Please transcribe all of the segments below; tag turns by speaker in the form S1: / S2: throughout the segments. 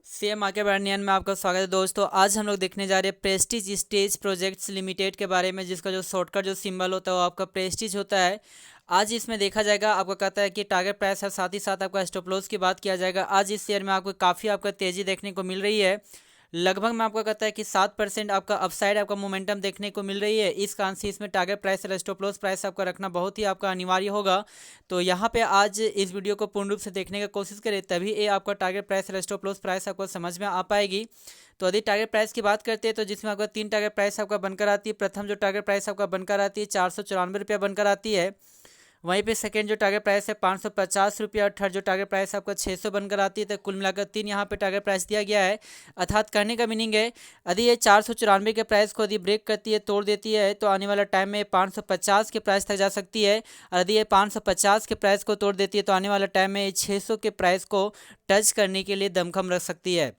S1: CM आके बर्नियन में आपका स्वागत है दोस्तों। आज हम लोग देखने जा रहे हैं प्रेस्टीज स्टेज प्रोजेक्ट्स लिमिटेड के बारे में, जिसका जो शॉर्टकट जो सिंबल होता है वो आपका प्रेस्टीज होता है। आज इसमें देखा जाएगा, आपको कहता है कि टारगेट प्राइस है, साथ ही साथ आपका स्टॉप लॉस की बात किया जाएगा। आज इस शेयर में आपको काफ़ी आपका तेज़ी देखने को मिल रही है। लगभग मैं आपको कहता है कि 7% आपका अपसाइड आपका मोमेंटम देखने को मिल रही है। इस कारण से इसमें टारगेट प्राइस और स्टॉप लॉस प्राइस आपका रखना बहुत ही आपका अनिवार्य होगा। तो यहाँ पे आज इस वीडियो को पूर्ण रूप से देखने की कोशिश करें, तभी ये आपका टारगेट प्राइस और स्टॉप लॉस प्राइस आपको समझ में आ पाएगी। तो यदि टारगेट प्राइस की बात करते हैं तो जिसमें आपका 3 टारगेट प्राइस आपका बनकर आती है। प्रथम जो टारगेट प्राइस आपका बनकर आती है 494 रुपया बनकर आती है। वहीं पे सेकंड जो टारगेट प्राइस है 550 रुपया और थर्ड जो टारगेट प्राइस आपका 600 बनकर आती है। तो कुल मिलाकर 3 यहाँ पे टारगेट प्राइस दिया गया है। अर्थात कहने का मीनिंग है, यदि ये 494 के प्राइस को यदि ब्रेक करती है, तोड़ देती है, तो आने वाला टाइम में 550 के प्राइस तक जा सकती है। और यदि ये 550 के प्राइस को तोड़ देती है तो आने वाला टाइम में 600 के प्राइस को टच करने के लिए दमखम रख सकती है।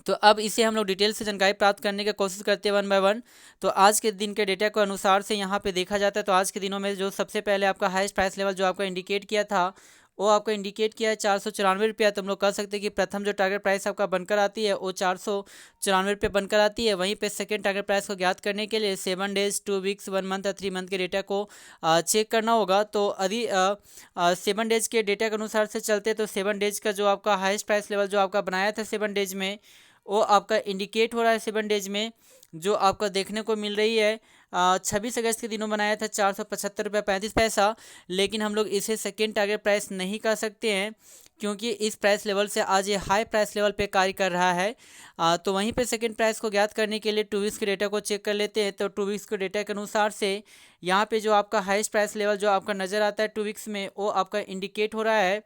S1: तो अब इसे हम लोग डिटेल से जानकारी प्राप्त करने की कोशिश करते हैं वन बाय वन। तो आज के दिन के डेटा के अनुसार से यहाँ पे देखा जाता है तो आज के दिनों में जो सबसे पहले आपका हाईएस्ट प्राइस लेवल जो आपका इंडिकेट किया था वो आपका इंडिकेट किया है 494 रुपया। तो हम लोग कह सकते हैं कि प्रथम जो टारगेट प्राइस आपका बनकर आती है वो 494 रुपये बनकर आती है। वहीं पे सेकंड टारगेट प्राइस को ज्ञात करने के लिए 7 डेज 2 वीक्स 1 मंथ और 3 मंथ के डेटा को चेक करना होगा। तो यदि 7 डेज के डेटा के अनुसार से चलते तो 7 डेज का जो आपका हाईएस्ट प्राइस लेवल जो आपका बनाया था 7 डेज में, वो आपका इंडिकेट हो रहा है 7 डेज में, जो आपका देखने को मिल रही है 26 अगस्त के दिनों बनाया था 475 रुपया 35 पैसा। लेकिन हम लोग इसे सेकेंड टारगेट प्राइस नहीं कह सकते हैं, क्योंकि इस प्राइस लेवल से आज ये हाई प्राइस लेवल पे कार्य कर रहा है। तो वहीं पे सेकेंड प्राइस को ज्ञात करने के लिए 2 वीक्स के डेटा को चेक कर लेते हैं। तो 2 वीक्स के डेटा के अनुसार से यहाँ पे जो आपका हाईएस्ट प्राइस लेवल जो आपका नज़र आता है 2 वीक्स में, वो आपका इंडिकेट हो रहा है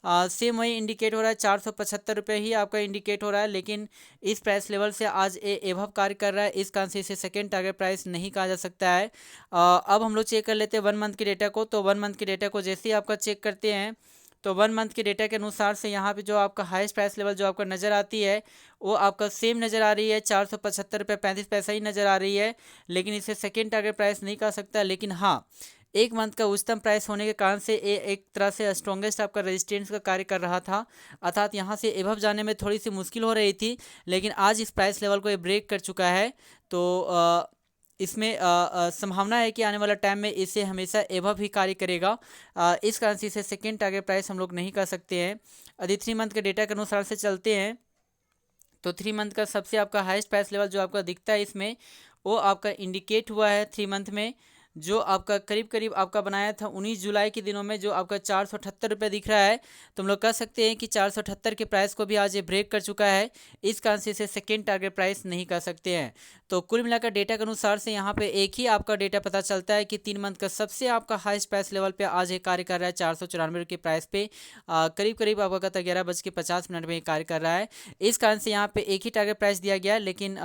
S1: सेम वही इंडिकेट हो रहा है 475 रुपये ही आपका इंडिकेट हो रहा है। लेकिन इस प्राइस लेवल से आज ए एभव कार्य कर रहा है, इस कारण से इसे सेकेंड टारगेट प्राइस नहीं कहा जा सकता है। अब हम लोग चेक कर लेते हैं 1 मंथ के डेटा को। तो 1 मंथ के डेटा को जैसे ही आपका चेक करते हैं तो 1 मंथ के डेटा के अनुसार से यहाँ पे जो आपका हाईएस्ट प्राइस लेवल जो आपका नज़र आती है वो आपका सेम नज़र आ रही है 475 रुपये 35 पैसा ही नज़र आ रही है। लेकिन इसे सेकेंड टारगेट प्राइस नहीं कह सकता। लेकिन हाँ, 1 मंथ का उच्चतम प्राइस होने के कारण से ये एक तरह से स्ट्रॉन्गेस्ट आपका रेजिस्टेंस का कार्य कर रहा था। अर्थात यहाँ से एभव जाने में थोड़ी सी मुश्किल हो रही थी, लेकिन आज इस प्राइस लेवल को ये ब्रेक कर चुका है। तो इसमें संभावना है कि आने वाला टाइम में इसे हमेशा एभव ही कार्य करेगा। इस कारण से इसे सेकेंड टारगेट प्राइस हम लोग नहीं कर सकते हैं। यदि 3 मंथ के डेटा के अनुसार से चलते हैं तो 3 मंथ का सबसे आपका हाईएस्ट प्राइस लेवल जो आपका दिखता है इसमें, वो आपका इंडिकेट हुआ है 3 मंथ में, जो आपका करीब करीब आपका बनाया था 19 जुलाई के दिनों में, जो आपका 478 रुपये दिख रहा है। तो हम लोग कह सकते हैं कि 478 के प्राइस को भी आज ये ब्रेक कर चुका है। इस कारण से इसे सेकेंड टारगेट प्राइस नहीं कह सकते हैं। तो कुल मिलाकर डेटा के अनुसार से यहाँ पे एक ही आपका डेटा पता चलता है कि 3 मंथ का सबसे आपका हाईएस्ट प्राइस लेवल पे आज ये कार्य कर रहा है 494 के प्राइस पे। करीब करीब आपका कहता है 11:50 में ये कार्य कर रहा है। इस कारण से यहाँ पे एक ही टारगेट प्राइस दिया गया है, लेकिन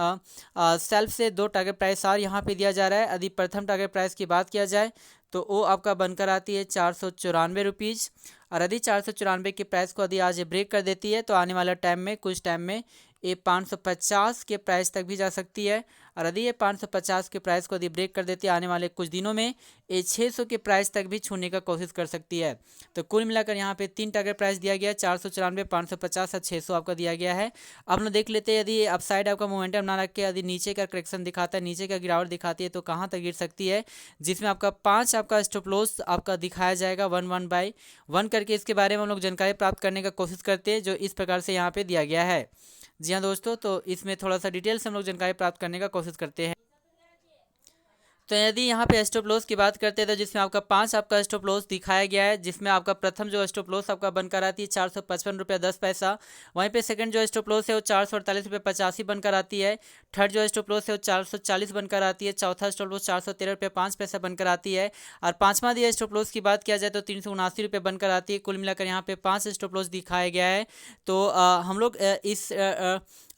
S1: सेल्फ से 2 टारगेट प्राइस और यहाँ पे दिया जा रहा है। यदि प्रथम टारगेट प्राइस की बात किया जाए तो वो आपका बनकर आती है 494 रुपीज़। और यदि 494 के प्राइस को यदि आज ये ब्रेक कर देती है तो आने वाला टाइम में कुछ टाइम में ये 550 के प्राइस तक भी जा सकती है। और यदि ये 550 के प्राइस को यदि ब्रेक कर देती है आने वाले कुछ दिनों में ये 600 के प्राइस तक भी छूने का कोशिश कर सकती है। तो कुल मिलाकर यहाँ पे 3 टारगेट प्राइस दिया गया है, 494, 550 और 600 आपका दिया गया है। अब लोग देख लेते हैं, यदि अपसाइड आपका मोमेंटम ना रख के यदि नीचे का करेक्शन दिखाता है, नीचे का गिरावट दिखाती है, तो कहाँ तक गिर सकती है, जिसमें आपका 5 आपका स्टॉप लॉस आपका दिखाया जाएगा 1 करके। इसके बारे में हम लोग जानकारी प्राप्त करने का कोशिश करते हैं, जो इस प्रकार से यहाँ पे दिया गया है। जी हाँ दोस्तों, तो इसमें थोड़ा सा डिटेल से हम लोग जानकारी प्राप्त करने का कोशिश करते हैं। तो यदि यहाँ पे स्टॉप लॉस की बात करते हैं तो जिसमें आपका 5 आपका स्टॉप लॉस दिखाया गया है, जिसमें आपका प्रथम जो स्टॉप लॉस आपका बनकर आती है 455 रुपया 10 पैसा। वहीं पे सेकंड जो स्टॉप लॉस है वो 448 रुपया 85 बनकर आती है। थर्ड जो स्टॉप लॉस है वो 440 बनकर आती है। चौथा स्टॉप लॉस 413 रुपया 5 पैसा बनकर आती है। और पाँचवा दिया स्टॉप लॉस की बात किया जाए तो 379 रुपये बनकर आती है। कुल मिलाकर यहाँ पे 5 स्टॉप लॉस दिखाया गया है। तो हम लोग इस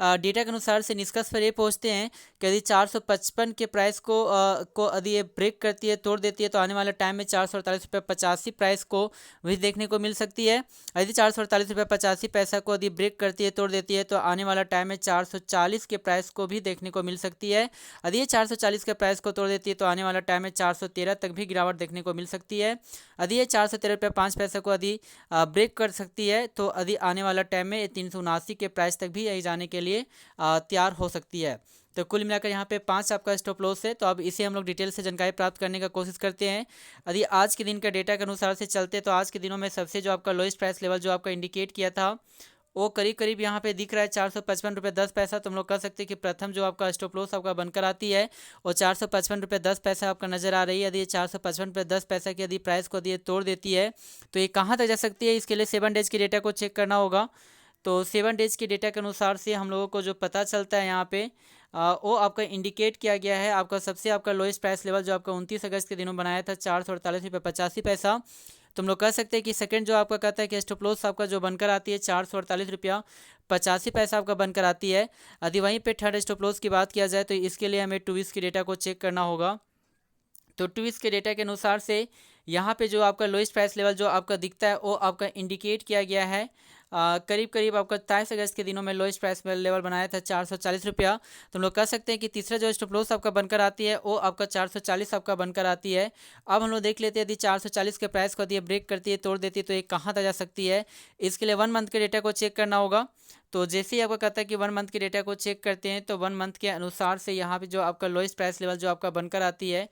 S1: डेटा के अनुसार से निष्कर्ष पर ये पहुंचते हैं कि यदि 455 के प्राइस को यदि ये ब्रेक करती है, तोड़ देती है, तो आने वाले टाइम में 448.85 प्राइस को भी देखने को मिल सकती है। यदि 448.85 को यदि ब्रेक करती है, तोड़ देती है, तो आने वाला टाइम में 440 के प्राइस को भी देखने को मिल सकती है। यदि ये 440 के प्राइस को तोड़ देती है, तो आने वाला टाइम में 413 तक भी गिरावट देखने को मिल सकती है। यदि ये 413.05 को यदि ब्रेक कर सकती है, तो यदि आने वाला टाइम में 379 के प्राइस तक भी यही जाने के लिए तैयार हो सकती है। तो कुल मिलाकर यहाँ पे 5 आपका स्टॉप लॉस है। तो अब इसे हम लोग डिटेल से जानकारी प्राप्त करने का कोशिश करते हैं। यदि आज के दिन का डेटा के अनुसार से चलते, तो आज के दिनों में सबसे जो आपका लोएस्ट प्राइस लेवल जो आपका इंडिकेट किया था, वो करीब करीब यहाँ पे दिख रहा है 455.10। तो हम लोग कह सकते हैं कि प्रथम जो आपका स्टॉप लॉस आपका बनकर आती है वो 455.10 आपका नजर आ रही है। यदि ये 455.10 की यदि प्राइस को यदि ये तोड़ देती है, तो ये कहाँ तक जा सकती है, इसके लिए 7 डेज के डेटा को चेक करना होगा। तो 7 डेज के डेटा के अनुसार से हम लोगों को जो पता चलता है यहाँ पे वो आपका इंडिकेट किया गया है। आपका सबसे आपका लोएस्ट प्राइस लेवल जो आपका 29 अगस्त के दिनों बनाया था 448.85। तो हम लोग कह सकते हैं कि सेकंड जो आपका कहता है कि स्टॉप लॉस आपका जो बनकर आती है 448.85 आपका बनकर आती है। यदि वहीं पे थर्ड स्टॉप लॉस की बात किया जाए, तो इसके लिए हमें 2 वीक्स के डेटा को चेक करना होगा। तो 2 वीक्स के डेटा के अनुसार से यहाँ पे जो आपका लोएस्ट प्राइस लेवल जो आपका दिखता है वो आपका इंडिकेट किया गया है। करीब करीब आपका 23 अगस्त के दिनों में लोएस्ट प्राइस लेवल बनाया था 440 रुपया। तो हम लोग कह सकते हैं कि तीसरा जो स्टॉप लॉस आपका बनकर आती है वो आपका 440 आपका बनकर आती है। अब हम लोग देख लेते हैं यदि 440 के प्राइस को यदि ब्रेक करती है, तोड़ देती है, तो ये कहाँ तक जा सकती है। इसके लिए 1 मंथ के डेटा को चेक करना होगा। तो जैसे ही आपका कहता है कि 1 मंथ के डेटा को चेक करते हैं, तो 1 मंथ के अनुसार से यहाँ पे जो आपका लोएस्ट प्राइस लेवल जो आपका बनकर आती है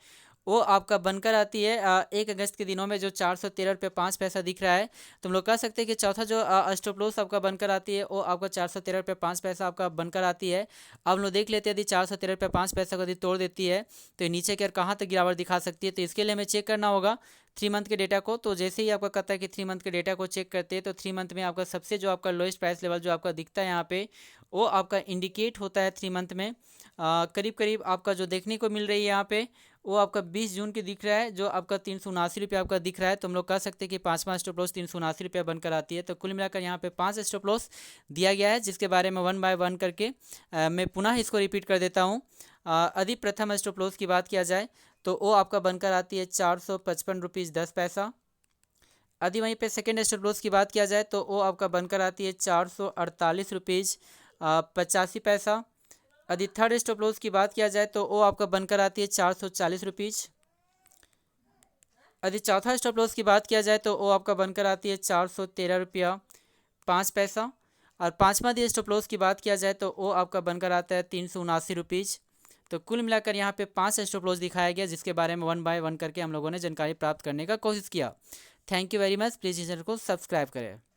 S1: वो आपका बनकर आती है 1 अगस्त के दिनों में जो 413.05 दिख रहा है। तो हम लोग कह सकते हैं कि चौथा जो स्टॉप लॉस आपका बनकर आती है वो आपका 413.05 आपका बनकर आती है। अब हम लोग देख लेते हैं यदि 413.05 को यदि तोड़ देती है, तो ये नीचे की ओर कहाँ तक गिरावट दिखा सकती है। तो इसके लिए हमें चेक करना होगा 3 मंथ के डेटा को। तो जैसे ही आपका कहता है कि 3 मंथ के डेटा को चेक करते हैं, तो 3 मंथ में आपका सबसे जो आपका लोएस्ट प्राइस लेवल जो आपका दिखता है यहाँ पे वो आपका इंडिकेट होता है 3 मंथ में। करीब करीब आपका जो देखने को मिल रही है यहाँ पे वो आपका 20 जून की दिख रहा है, जो आपका 379 रुपये आपका दिख रहा है। तो हम लोग कह सकते हैं कि 5वां स्टॉप लॉस 379 रुपये बनकर आती है। तो कुल मिलाकर यहाँ पे 5 स्टॉप लॉस दिया गया है, जिसके बारे में 1 बाय 1 करके मैं पुनः इसको रिपीट कर देता हूँ। यदि प्रथम स्टॉप लॉस की बात किया जाए, तो वो आपका बनकर आती है 455.10। यदि वहीं पे सेकेंड स्टॉप लॉस की बात किया जाए, तो वो आपका बनकर आती है 448.85। यदि थर्ड स्टॉप लॉस की बात किया जाए, तो वो आपका बनकर आती है 440 रुपीज़। यदि चौथा स्टॉप लॉस की बात किया जाए, तो वो आपका बनकर आती है 413 रुपया 5 और 5वां यदि स्टॉप लॉस की बात किया जाए, तो वो आपका बनकर आता है 379 रुपीज़। तो कुल मिलाकर यहाँ पे 5 स्टॉप लॉस दिखाया गया, जिसके बारे में 1 बाय 1 करके हम लोगों ने जानकारी प्राप्त करने का कोशिश किया। Thank you very much. Please इस चैनल को सब्सक्राइब करें।